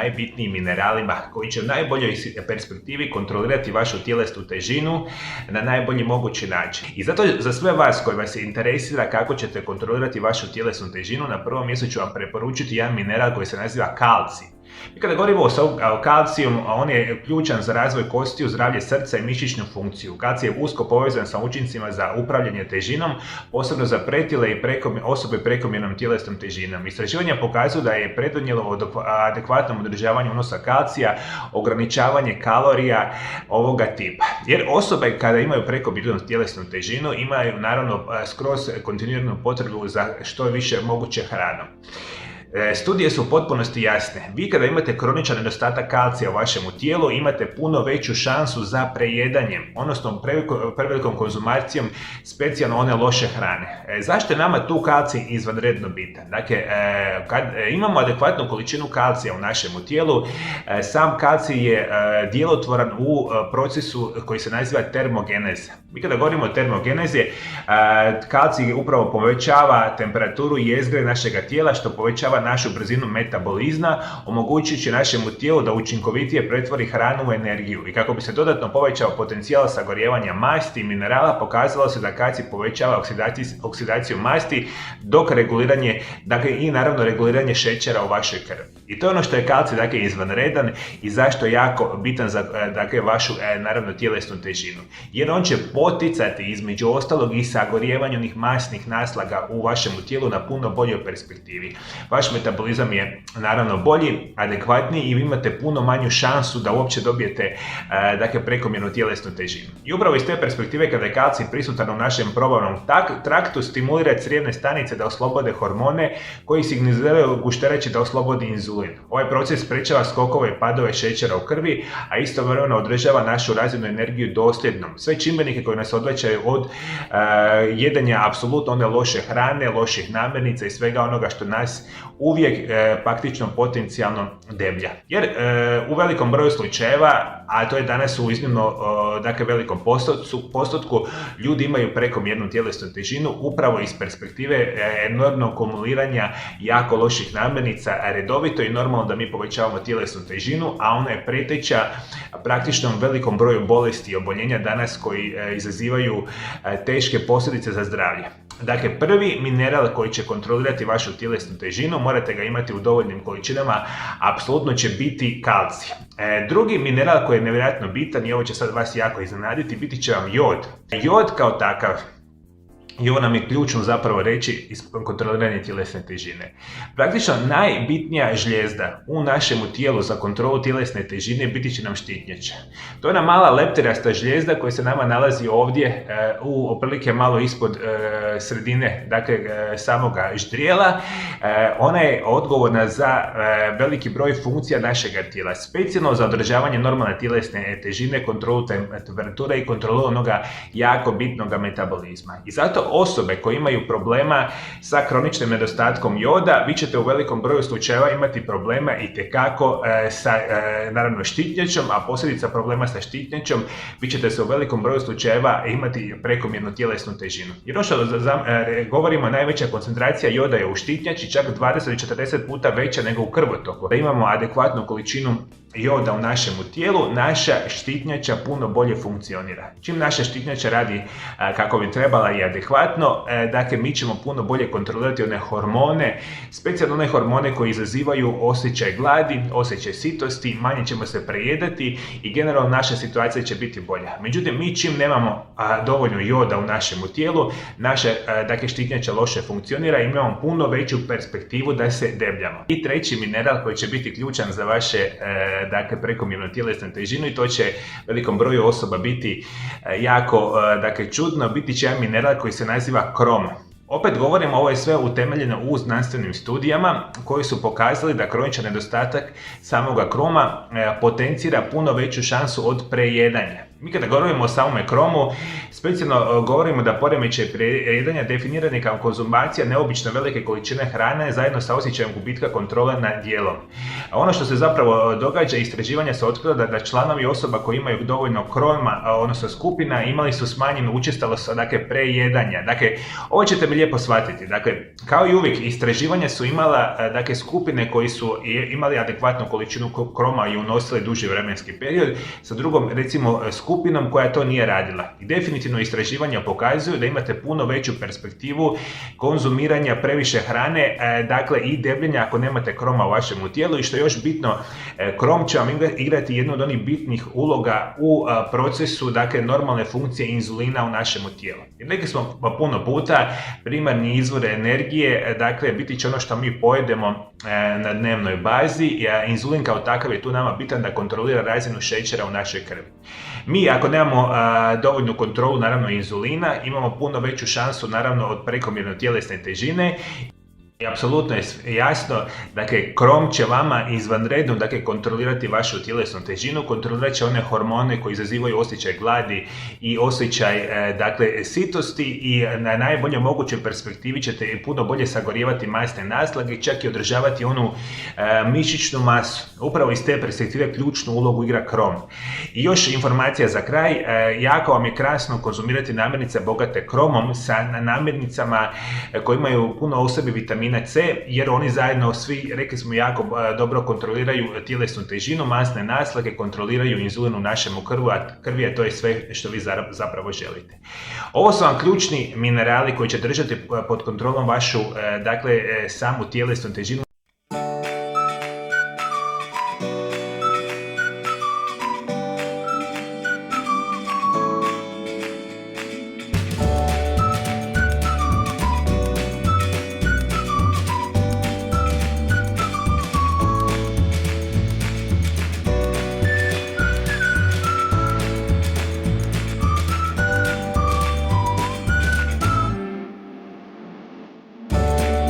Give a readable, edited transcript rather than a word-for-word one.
najbitnijim mineralima koji će u najboljoj perspektivi kontrolirati vašu tjelesnu težinu na najbolji mogući način. I zato za sve vas koji vas interesira kako ćete kontrolirati vašu tjelesnu težinu, na prvom mjestu ću vam preporučiti jedan mineral koji se naziva kalcij. I kada govorimo o kalciju, on je ključan za razvoj kostiju, zdravlje srca i mišićnu funkciju. Kalcij je usko povezan sa učincima za upravljanje težinom, posebno za pretile i osobe prekomjernom tjelesnom težinom. Istraživanja pokazuju da je pridonijelo od adekvatnom održavanju unosa kalcija ograničavanje kalorija ovoga tipa. Jer osobe kada imaju prekomjernu tjelesnu težinu imaju naravno skroz kontinuiranu potrebu za što više moguće hranom. Studije su u potpunosti jasne. Vi kada imate kroničan nedostatak kalcija u vašemu tijelu imate puno veću šansu za prejedanjem, odnosno prevelikom konzumacijom specijalno one loše hrane. Zašto je nama tu kalcij izvanredno bitan? Dakle, kad imamo adekvatnu količinu kalcija u našemu tijelu, sam kalcij je djelotvoran u procesu koji se naziva termogeneza. Mi kada govorimo o termogenezi, kalcij upravo povećava temperaturu jezgre našega tijela, što povećava našu brzinu metabolizma, omogućujući našemu tijelu da učinkovitije pretvori hranu u energiju. I kako bi se dodatno povećao potencijal sagorijevanja masti i minerala, pokazalo se da kalcij povećava oksidaciju masti dok reguliranje, dakle i naravno reguliranje šećera u vašoj krvi. I to je ono što je kalcij dakle izvanredan i zašto je jako bitan za dakle vašu naravno tjelesnu težinu. Jer on će poticati između ostalog i sagorijevanje onih masnih naslaga u vašemu tijelu na puno boljoj perspektivi. Vaš metabolizam je naravno bolji, adekvatniji i vi imate puno manju šansu da uopće dobijete dakle prekomjernu tjelesnu težinu. I upravo iz te perspektive kada je kalcij prisutan u našem probavnom traktu stimulira crijevne stanice da oslobode hormone koji signaliziraju gušterači da oslobodi inzulin. Ovaj proces sprečava skokove i padove šećera u krvi, a istovremeno održava našu razinu energiju dosljednom. Sve čimbenike koji nas odvraćaju od jedenja apsolutno one loše hrane, loših namirnica i svega onoga što nas uvijek praktično potencijalno deblja. Jer u velikom broju slučajeva, a to je danas u iznimno dakle, velikom postotku, ljudi imaju prekomjernu tjelesnu težinu upravo iz perspektive enormnog kumuliranja jako loših namirnica redovito i normalno da mi povećavamo tjelesnu težinu, a ona je preteča praktično velikom broju bolesti i oboljenja danas koji izazivaju teške posljedice za zdravlje. Dakle, prvi mineral koji će kontrolirati vašu tjelesnu težinu, morate ga imati u dovoljnim količinama, apsolutno će biti kalcij. Drugi mineral koji je nevjerojatno bitan i ovo će sad vas jako iznenaditi, biti će vam jod. Jod kao takav, i ovo nam je ključno zapravo reći iz kontroliranja tjelesne težine. Praktično najbitnija žlijezda u našemu tijelu za kontrolu tjelesne težine biti će nam štitnjača. To je ona mala leptirasta žlijezda koja se nama nalazi ovdje u otprilike malo ispod sredine, dakle samoga ždrijela. Ona je odgovorna za veliki broj funkcija našega tijela, specijalno za održavanje normalne tjelesne težine, kontrolu temperature i kontrolu onoga jako bitnog metabolizma. I zato osobe koje imaju problema sa kroničnim nedostatkom joda, vi ćete u velikom broju slučajeva imati problema itekako sa naravno štitnjačom, a posljedica problema sa štitnjačom, vi ćete se u velikom broju slučajeva imati prekomjernu tjelesnu težinu. Jer ono što govorimo, najveća koncentracija joda je u štitnjači, čak 20-40 puta veća nego u krvotoku. Da imamo adekvatnu količinu joda u našemu tijelu, naša štitnjača puno bolje funkcionira. Čim naša štitnjača radi kako bi trebala i adekvatno, dakle mi ćemo puno bolje kontrolirati one hormone, specijalno one hormone koji izazivaju osjećaj gladi, osjećaj sitosti, manje ćemo se prejedati i generalno naša situacija će biti bolja. Međutim, mi čim nemamo dovoljno joda u našemu tijelu, naša dakle, štitnjača loše funkcionira i imamo puno veću perspektivu da se debljamo. I treći mineral koji će biti ključan za vaše dakle prekomjernu tjelesnu težinu, i to će velikom broju osoba biti jako dakle čudno, biti će jedan mineral koji se naziva krom. Opet govorimo, ovo je sve utemeljeno u znanstvenim studijama koji su pokazali da kroničan nedostatak samoga kroma potencira puno veću šansu od prejedanja. Mi kada govorimo o samome kromu, specijalno govorimo da poremećaj prejedanja definirani kao konzumacija neobično velike količine hrane zajedno sa osjećajem gubitka kontrole nad dijelom. A ono što se zapravo događa, istraživanja se otkrilo da članovi osoba koji imaju dovoljno kroma, odnosno skupina, imali su smanjenu učestalost prejedanja. Dakle, ovo ćete mi lijepo shvatiti. Dakle, kao i uvijek, istraživanja su imala skupine koji su imali adekvatnu količinu kroma i unosile duži vremenski period, sa drugom, recimo, skupinom koja to nije radila. I definitivno istraživanja pokazuju da imate puno veću perspektivu konzumiranja previše hrane, dakle i debljenja ako nemate kroma u vašem tijelu, i što je još bitno, krom će vam igrati jednu od onih bitnih uloga u procesu, dakle, normalne funkcije inzulina u našem tijelu. Jer rekli smo puno puta, primarni izvor energije, dakle, biti će ono što mi pojedemo na dnevnoj bazi, i inzulin kao takav je tu nama bitan da kontrolira razinu šećera u našoj krvi. Mi, ako nemamo dovoljnu kontrolu, naravno, inzulina, imamo puno veću šansu, naravno, od prekomjerne tjelesne težine. I apsolutno je jasno, dakle, krom će vama izvanredno, dakle, kontrolirati vašu tjelesnu težinu, kontrolirat će one hormone koji izazivaju osjećaj gladi i osjećaj, dakle, sitosti, i na najbolje mogućoj perspektivi ćete puno bolje sagorijevati masne naslage, čak i održavati onu mišićnu masu. Upravo iz te perspektive ključnu ulogu igra krom. I još informacija za kraj, jako vam je krasno konzumirati namirnice bogate kromom sa namirnicama koje imaju puno u sebi vitamina C, jer oni zajedno svi, rekli smo, jako dobro kontroliraju tjelesnu težinu, masne naslage, kontroliraju inzulin u našem krvi, a to je sve što vi zapravo želite. Ovo su vam ključni minerali koji će držati pod kontrolom vašu, dakle, samu tjelesnu težinu.